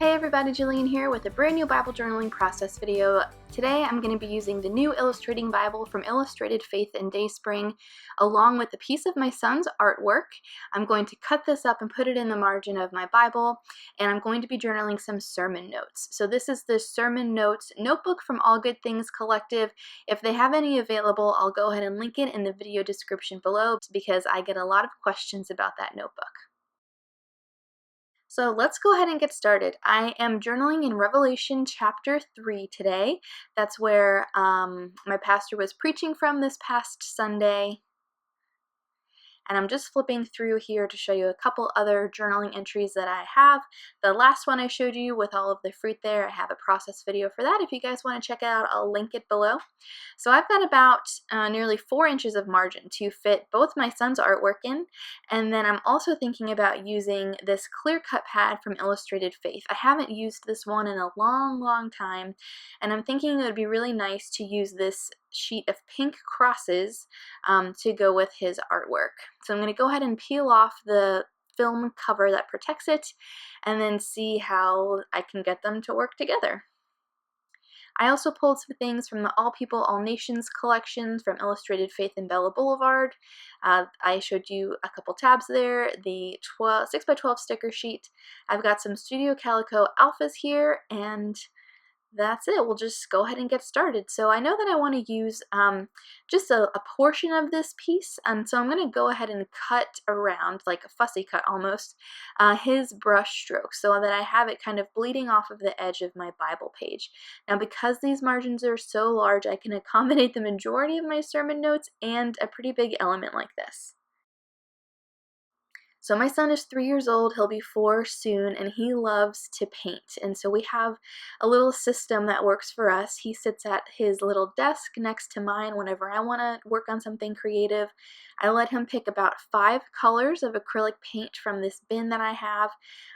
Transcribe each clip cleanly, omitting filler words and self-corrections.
Hey everybody, Jillian here with a brand new Bible journaling process video. Today I'm going to be using the new illustrating Bible from Illustrated Faith and DaySpring along with a piece of my son's artwork. I'm going to cut this up and put it in the margin of my Bible, and I'm going to be journaling some sermon notes. So this is the sermon notes notebook from All Good Things Collective. If they have any available, I'll go ahead and link it in the video description below because I get a lot of questions about that notebook. So let's go ahead and get started. I am journaling in Revelation chapter 3 today. That's where my pastor was preaching from this past Sunday. And I'm just flipping through here to show you a couple other journaling entries that I have. The last one I showed you with all of the fruit there, I have a process video for that. If you guys want to check it out, I'll link it below. So I've got about nearly 4 inches of margin to fit both my son's artwork in, and then I'm also thinking about using this clear cut pad from Illustrated Faith. I haven't used this one in a long time, and I'm thinking it would be really nice to use this sheet of pink crosses to go with his artwork. So I'm going to go ahead and peel off the film cover that protects it and then see how I can get them to work together. I also pulled some things from the All People, All Nations collections from Illustrated Faith and Bella Boulevard. I showed you a couple tabs there, the 6x12 sticker sheet. I've got some Studio Calico alphas here, and that's it. We'll just go ahead and get started. So I know that I want to use just a portion of this piece, and so I'm going to go ahead and cut around, like a fussy cut almost, his brush strokes so that I have it kind of bleeding off of the edge of my Bible page. Now because these margins are so large, I can accommodate the majority of my sermon notes and a pretty big element like this. So my son is 3 years old, he'll be 4 soon, and he loves to paint. And so we have a little system that works for us. He sits at his little desk next to mine whenever I want to work on something creative. I let him pick about 5 colors of acrylic paint from this bin that I have.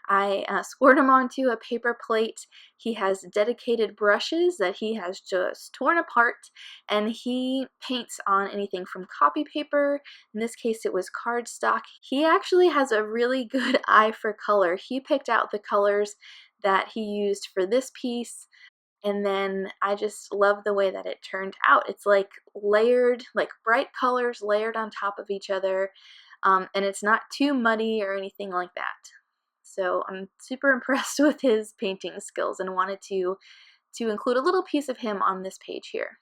I squirt them onto a paper plate. He has dedicated brushes that he has just torn apart, and he paints on anything from copy paper. In this case it was cardstock. He actually has a really good eye for color. He picked out the colors that he used for this piece, and then I just love the way that it turned out. It's like layered, like bright colors layered on top of each other, and it's not too muddy or anything like that. So I'm super impressed with his painting skills and wanted to include a little piece of him on this page here.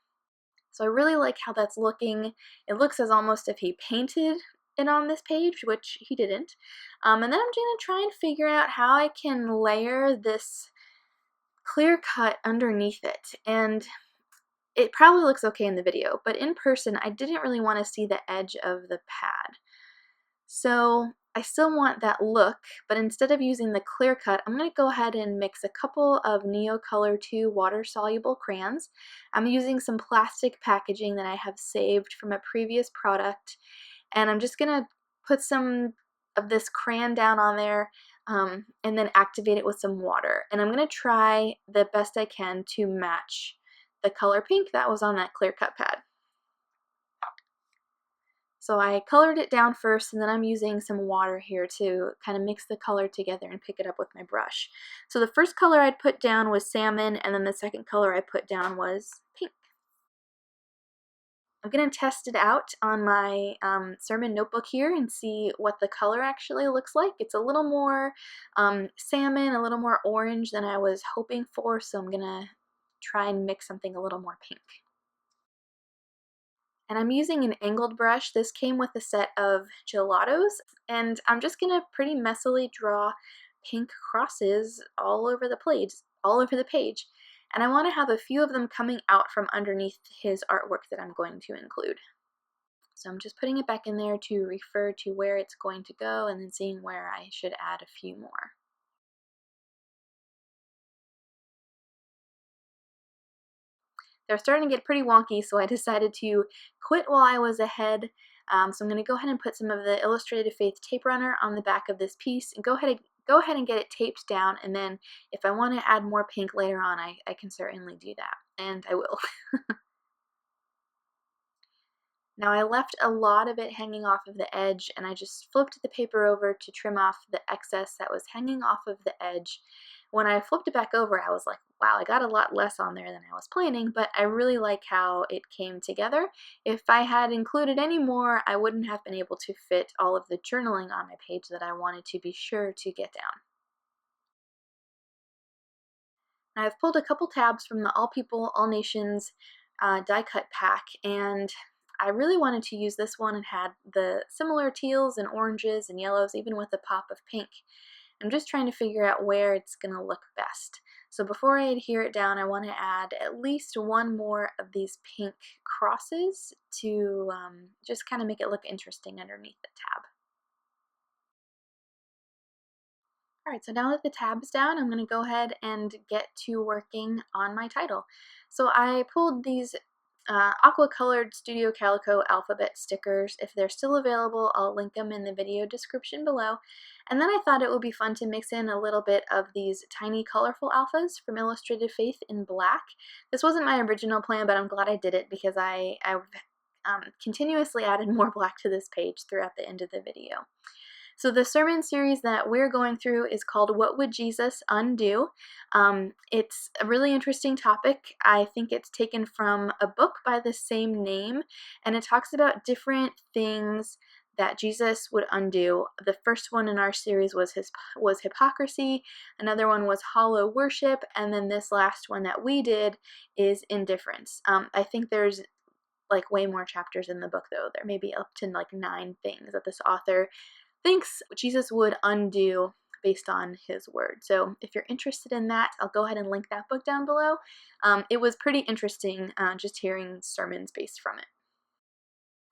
So I really like how that's looking. It looks as almost if he painted it on this page, which he didn't. And then I'm going to try and figure out how I can layer this clear cut underneath it. And it probably looks okay in the video, but in person I didn't really want to see the edge of the pad. So I still want that look, but instead of using the clear cut, I'm going to go ahead and mix a couple of Neocolor 2 water-soluble crayons. I'm using some plastic packaging that I have saved from a previous product, and I'm just going to put some of this crayon down on there and then activate it with some water. And I'm going to try the best I can to match the color pink that was on that clear cut pad. So I colored it down first, and then I'm using some water here to kind of mix the color together and pick it up with my brush. So the first color I'd put down was salmon, and then the second color I put down was pink. I'm going to test it out on my sermon notebook here and see what the color actually looks like. It's a little more salmon, a little more orange than I was hoping for, so I'm going to try and mix something a little more pink. And I'm using an angled brush. This came with a set of gelatos, and I'm just going to pretty messily draw pink crosses all over the page. And I want to have a few of them coming out from underneath his artwork that I'm going to include. So I'm just putting it back in there to refer to where it's going to go and then seeing where I should add a few more. They're starting to get pretty wonky, so I decided to quit while I was ahead. So I'm going to go ahead and put some of the Illustrated Faith tape runner on the back of this piece and go ahead and get it taped down, and then if I want to add more pink later on, I can certainly do that, and I will. Now I left a lot of it hanging off of the edge, and I just flipped the paper over to trim off the excess that was hanging off of the edge. when I flipped it back over, I was like, wow, I got a lot less on there than I was planning, but I really like how it came together. If I had included any more, I wouldn't have been able to fit all of the journaling on my page that I wanted to be sure to get down. I've pulled a couple tabs from the All People, All Nations die cut pack, and I really wanted to use this one. It had the similar teals and oranges and yellows, even with a pop of pink. I'm just trying to figure out where it's going to look best. So before I adhere it down, I want to add at least one more of these pink crosses to just kind of make it look interesting underneath the tab. Alright, so now that the tab's down, I'm going to go ahead and get to working on my title. So I pulled these aqua-colored Studio Calico alphabet stickers. If they're still available, I'll link them in the video description below. And then I thought it would be fun to mix in a little bit of these tiny colorful alphas from Illustrated Faith in black. This wasn't my original plan, but I'm glad I did it because I've continuously added more black to this page throughout the end of the video. So the sermon series that we're going through is called What Would Jesus Undo? It's a really interesting topic. I think it's taken from a book by the same name, and it talks about different things that Jesus would undo. The first one in our series was hypocrisy, another one was hollow worship, and then this last one that we did is indifference. I think there's like way more chapters in the book though. There may be up to like 9 things that this author thinks Jesus would undo based on his word. So if you're interested in that, I'll go ahead and link that book down below. It was pretty interesting just hearing sermons based from it.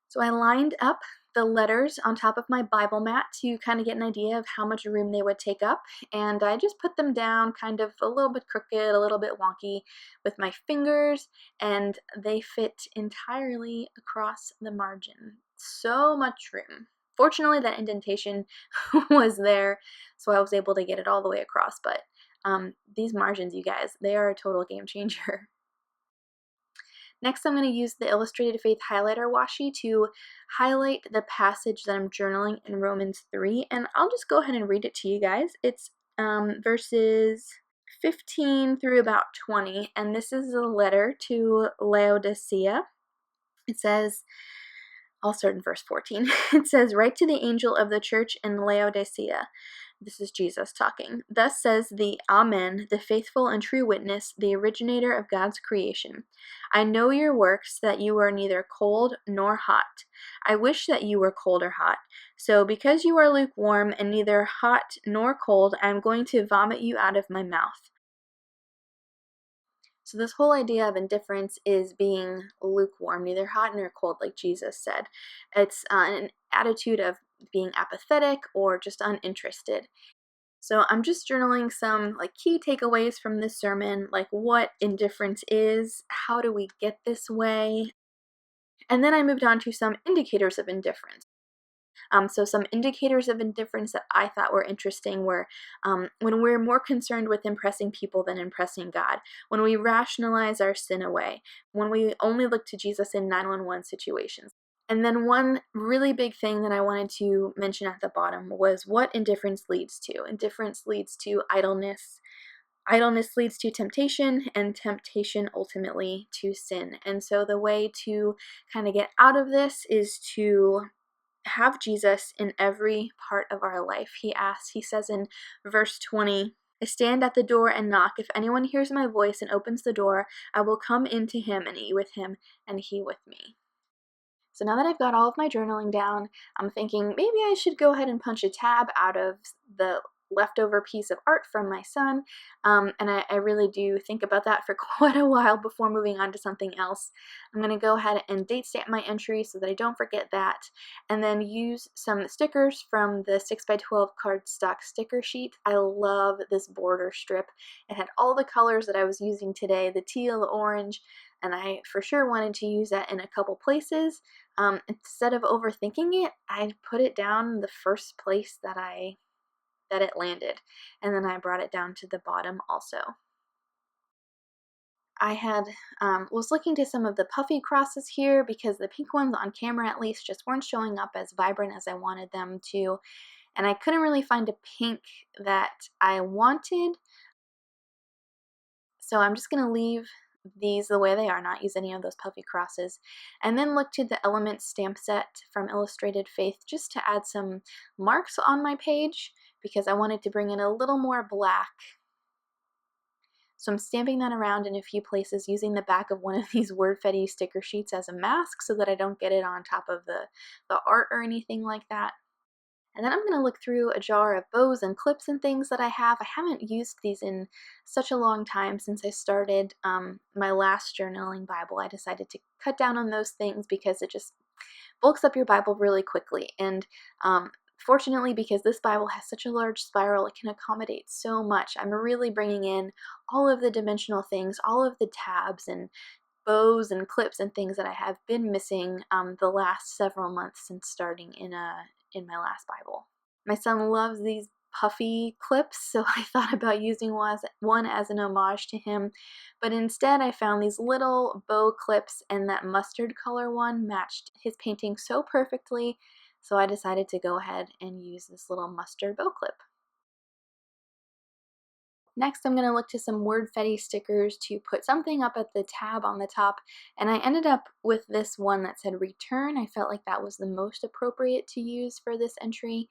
So I lined up the letters on top of my Bible mat to kind of get an idea of how much room they would take up, and I just put them down kind of a little bit crooked, a little bit wonky with my fingers, and they fit entirely across the margin. So much room. Fortunately, that indentation was there, so I was able to get it all the way across, but these margins, you guys, they are a total game changer. Next, I'm going to use the Illustrated Faith highlighter washi to highlight the passage that I'm journaling in Romans 3, and I'll just go ahead and read it to you guys. It's verses 15 through about 20, and this is a letter to Laodicea. It says, I'll start in verse 14. It says, "Write to the angel of the church in Laodicea." This is Jesus talking. "Thus says the Amen, the faithful and true witness, the originator of God's creation. I know your works, that you are neither cold nor hot. I wish that you were cold or hot. So because you are lukewarm and neither hot nor cold, I am going to vomit you out of my mouth." So this whole idea of indifference is being lukewarm, neither hot nor cold, like Jesus said. It's an attitude of being apathetic or just uninterested. So I'm just journaling some like key takeaways from this sermon, like what indifference is, how do we get this way, and then I moved on to some indicators of indifference. So some indicators of indifference that I thought were interesting were when we're more concerned with impressing people than impressing God, when we rationalize our sin away, when we only look to Jesus in 911 situations. And then one really big thing that I wanted to mention at the bottom was what indifference leads to. Indifference leads to idleness. Idleness leads to temptation, and temptation ultimately to sin. And so the way to kind of get out of this is to have Jesus in every part of our life. He says in verse 20, "I stand at the door and knock. If anyone hears my voice and opens the door, I will come into him and eat with him and he with me." So now that I've got all of my journaling down, I'm thinking maybe I should go ahead and punch a tab out of the leftover piece of art from my son, and I really do think about that for quite a while before moving on to something else. I'm going to go ahead and date stamp my entry so that I don't forget that, and then use some stickers from the 6x12 cardstock sticker sheet. I love this border strip. It had all the colors that I was using today, the teal, the orange, and I for sure wanted to use that in a couple places. Instead of overthinking it, I put it down the first place that it landed, and then I brought it down to the bottom also. I had was looking to some of the puffy crosses here because the pink ones on camera at least just weren't showing up as vibrant as I wanted them to, and I couldn't really find a pink that I wanted. So I'm just going to leave these the way they are, not use any of those puffy crosses, and then look to the Element stamp set from Illustrated Faith just to add some marks on my page because I wanted to bring in a little more black. So I'm stamping that around in a few places using the back of one of these WordFetti sticker sheets as a mask so that I don't get it on top of the art or anything like that. And then I'm going to look through a jar of bows and clips and things that I have. I haven't used these in such a long time since I started my last journaling Bible. I decided to cut down on those things because it just bulks up your Bible really quickly. And fortunately, because this Bible has such a large spiral, it can accommodate so much. I'm really bringing in all of the dimensional things, all of the tabs and bows and clips and things that I have been missing the last several months since starting in my last Bible. My son loves these puffy clips, so I thought about using one as an homage to him, but instead I found these little bow clips, and that mustard color one matched his painting so perfectly, so I decided to go ahead and use this little mustard bow clip. Next, I'm going to look to some WordFetti stickers to put something up at the tab on the top, and I ended up with this one that said return. I felt like that was the most appropriate to use for this entry.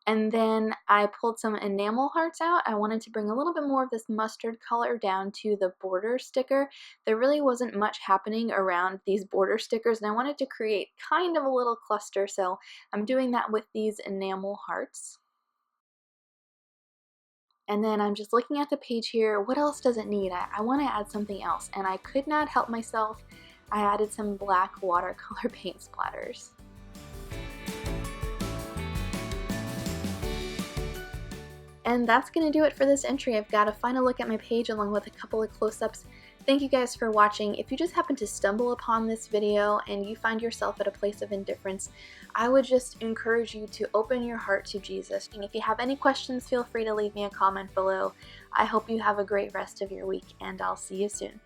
And then I pulled some enamel hearts out. I wanted to bring a little bit more of this mustard color down to the border sticker. There really wasn't much happening around these border stickers, and I wanted to create kind of a little cluster, so I'm doing that with these enamel hearts. And then I'm just looking at the page here. What else does it need? I want to add something else, and I could not help myself. I added some black watercolor paint splatters. And that's going to do it for this entry. I've got a final look at my page along with a couple of close-ups. Thank you guys for watching. If you just happen to stumble upon this video and you find yourself at a place of indifference, I would just encourage you to open your heart to Jesus. And if you have any questions, feel free to leave me a comment below. I hope you have a great rest of your week, and I'll see you soon.